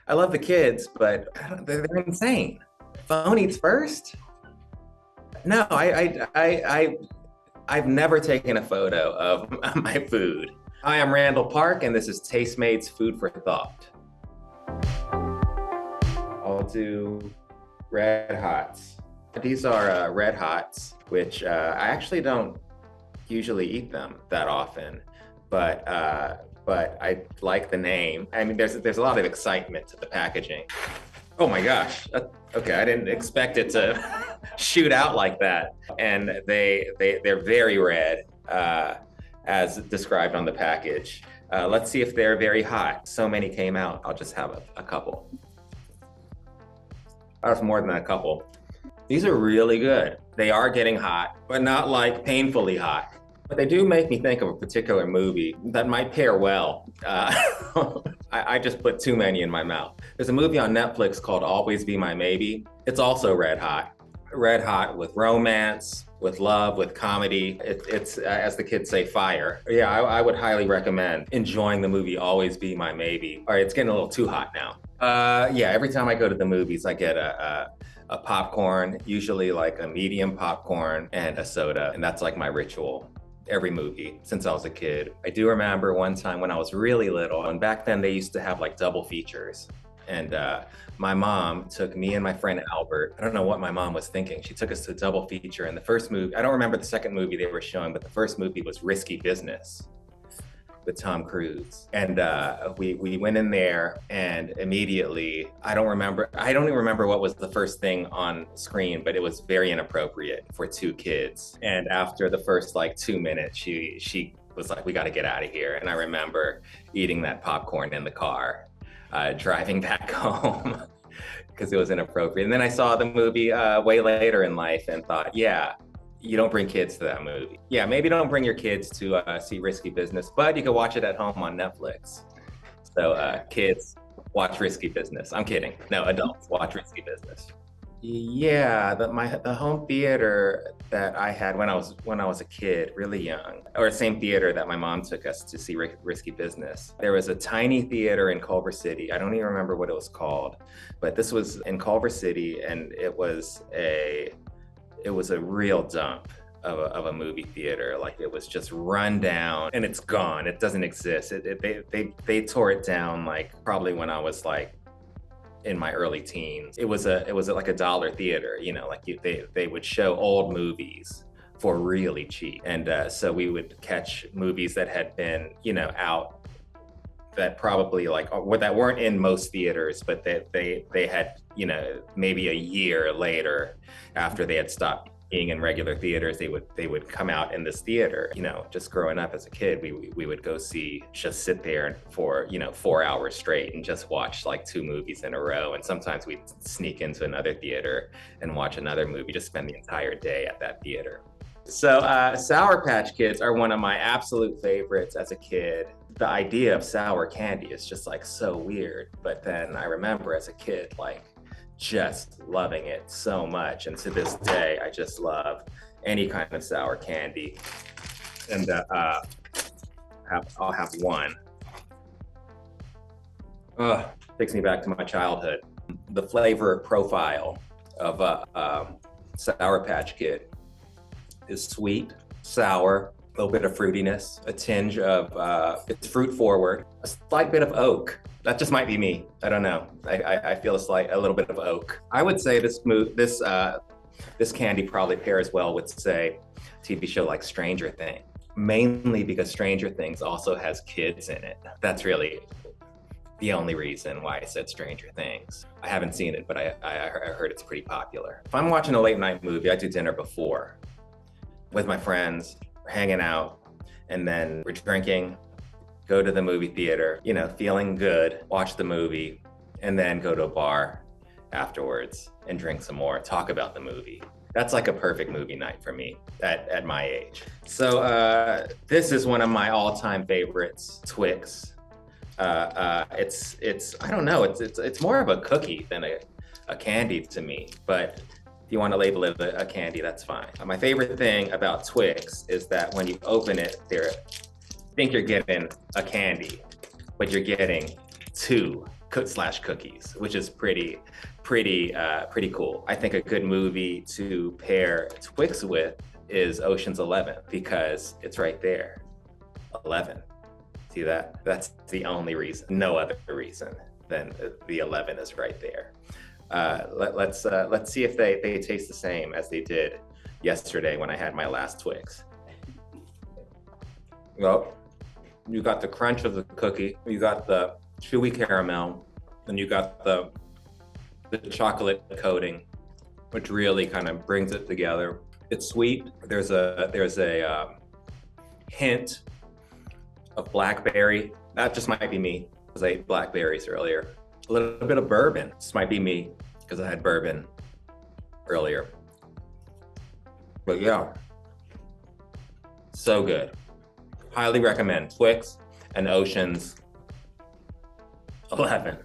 I love the kids, but they're insane. Phone eats first? No, I've never taken a photo of my food. Hi, I'm Randall Park, and this is Tastemade's Food for Thought. I'll do Red Hots. These are Red Hots, which I actually don't usually eat them that often, but I like the name. I mean, there's a lot of excitement to the packaging. Oh my gosh. Okay, I didn't expect it to shoot out like that. And they're very red, as described on the package. Let's see if they're very hot. So many came out. I'll just have a couple. That's more than a couple. These are really good. They are getting hot, but not like painfully hot. But they do make me think of a particular movie that might pair well. I just put too many in my mouth. There's a movie on Netflix called Always Be My Maybe. It's also red hot. Red hot with romance, with love, with comedy. It's as the kids say, fire. Yeah, I would highly recommend enjoying the movie Always Be My Maybe. All right, it's getting a little too hot now. Yeah, every time I go to the movies, I get a popcorn, usually like a medium popcorn and a soda, and that's like my ritual. Every movie since I was a kid. I do remember one time when I was really little, and back then they used to have like double features. And my mom took me and my friend Albert. I don't know what my mom was thinking. She took us to a double feature. And the first movie, I don't remember the second movie they were showing, but the first movie was Risky Business with Tom Cruise. And we went in there, and immediately, I don't even remember what was the first thing on screen, but it was very inappropriate for two kids. And after the first like 2 minutes, she was like, we got to get out of here. And I remember eating that popcorn in the car, driving back home because it was inappropriate. And then I saw the movie way later in life and thought, yeah, you don't bring kids to that movie. Yeah, maybe don't bring your kids to see Risky Business, but you can watch it at home on Netflix. So kids, watch Risky Business. I'm kidding. No, adults, watch Risky Business. Yeah, the home theater that I had when I was a kid, really young, or same theater that my mom took us to see Risky Business. There was a tiny theater in Culver City. I don't even remember what it was called, but this was in Culver City, and it was a real dump of a movie theater. Like, it was just run down and it's gone. It doesn't exist. They tore it down like probably when I was like in my early teens. It was like a dollar theater, you know, like they would show old movies for really cheap. And so we would catch movies that had been, you know, out that probably like, or that weren't in most theaters, but that they had, you know, maybe a year later after they had stopped being in regular theaters, they would come out in this theater. You know, just growing up as a kid, we would go just sit there for, you know, 4 hours straight and just watch like 2 movies in a row. And sometimes we'd sneak into another theater and watch another movie, just spend the entire day at that theater. So Sour Patch Kids are one of my absolute favorites as a kid. The idea of sour candy is just like so weird. But then I remember as a kid, like just loving it so much. And to this day, I just love any kind of sour candy. And I'll have one. Takes me back to my childhood. The flavor profile of a Sour Patch Kid is sweet, sour, a little bit of fruitiness, a tinge of, it's fruit forward, a slight bit of oak. That just might be me. I don't know. I feel a little bit of oak. I would say this candy probably pairs well with, say, a TV show like Stranger Things, mainly because Stranger Things also has kids in it. That's really the only reason why I said Stranger Things. I haven't seen it, but I heard it's pretty popular. If I'm watching a late night movie, I do dinner before with my friends, we're hanging out, and then we're drinking, go to the movie theater, you know, feeling good, watch the movie, and then go to a bar afterwards and drink some more, talk about the movie. That's like a perfect movie night for me at my age. So this is one of my all-time favorites, Twix. It's I don't know, it's more of a cookie than a candy to me, but if you want to label it a candy, that's fine. My favorite thing about Twix is that when you open it, you think you're getting a candy, but you're getting 2 slash cookies, which is pretty cool. I think a good movie to pair Twix with is Ocean's 11 because it's right there. 11. See that? That's the only reason. No other reason than the 11 is right there. Let's see if they taste the same as they did yesterday when I had my last Twix. Well, you got the crunch of the cookie, you got the chewy caramel, and you got the chocolate coating, which really kind of brings it together. It's sweet. There's a hint of blackberry. That just might be me because I ate blackberries earlier. A little bit of bourbon. This might be me because I had bourbon earlier. But yeah, so good. Highly recommend Twix and Ocean's 11.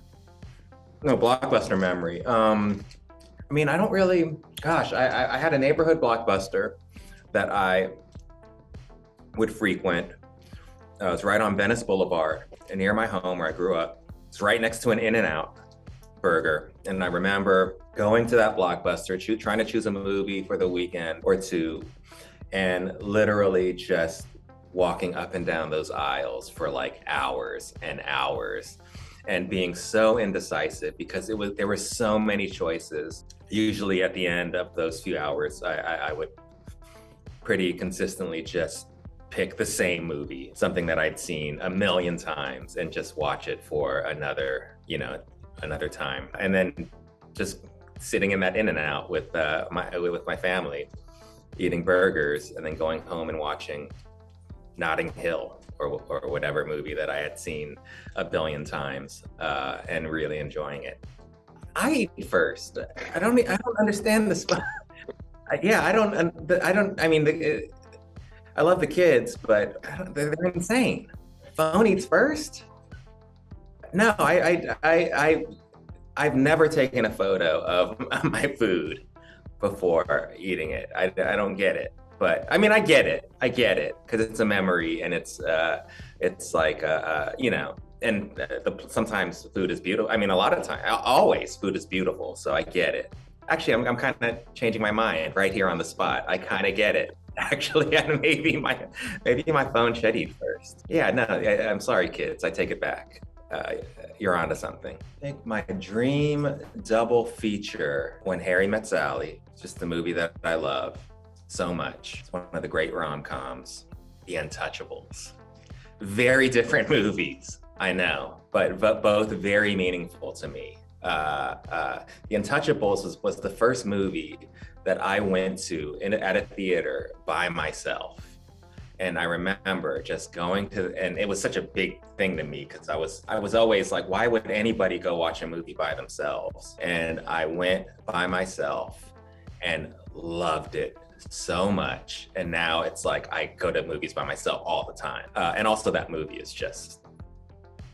No, Blockbuster memory. I mean, I don't really, gosh, I had a neighborhood Blockbuster that I would frequent. It was right on Venice Boulevard near my home where I grew up. It's right next to an In-N-Out burger. And I remember going to that Blockbuster, trying to choose a movie for the weekend or two, and literally just walking up and down those aisles for like hours and hours and being so indecisive because there were so many choices. Usually at the end of those few hours, I would pretty consistently just pick the same movie, something that I'd seen a million times, and just watch it for another time. And then just sitting in that In-N-Out with my family, eating burgers, and then going home and watching Notting Hill or whatever movie that I had seen a billion times, and really enjoying it. I eat first. I don't understand this. Yeah, I mean, I love the kids, but they're insane. Phone eats first? No, I've never taken a photo of my food before eating it. I don't get it. But I mean, I get it because it's a memory, and it's like and sometimes food is beautiful. I mean, a lot of time, always food is beautiful. So I get it. Actually, I'm kind of changing my mind right here on the spot. I kind of get it. Actually, and maybe my phone should eat first. Yeah, no, I'm sorry, kids. I take it back. You're onto something. I think my dream double feature, When Harry Met Sally, just the movie that I love so much. It's one of the great rom-coms, The Untouchables. Very different movies, I know, but both very meaningful to me. The Untouchables was the first movie that I went to at a theater by myself. And I remember just going and it was such a big thing to me because I was always like, why would anybody go watch a movie by themselves? And I went by myself and loved it so much. And now it's like I go to movies by myself all the time. And also that movie is just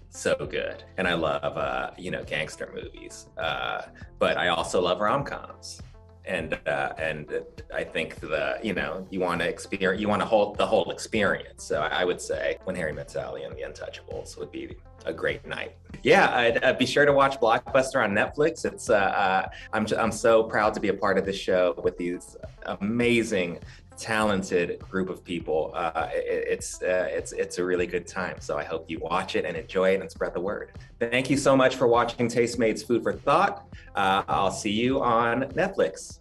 so good. And I love, gangster movies. But I also love rom-coms. And I think you want to hold the whole experience. So I would say When Harry Met Sally and The Untouchables would be a great night. Yeah, I'd be sure to watch Blockbuster on Netflix. It's I'm so proud to be a part of this show with these amazing, talented group of people. It's a really good time. So I hope you watch it and enjoy it and spread the word. Thank you so much for watching Tastemade's Food for Thought. I'll see you on Netflix.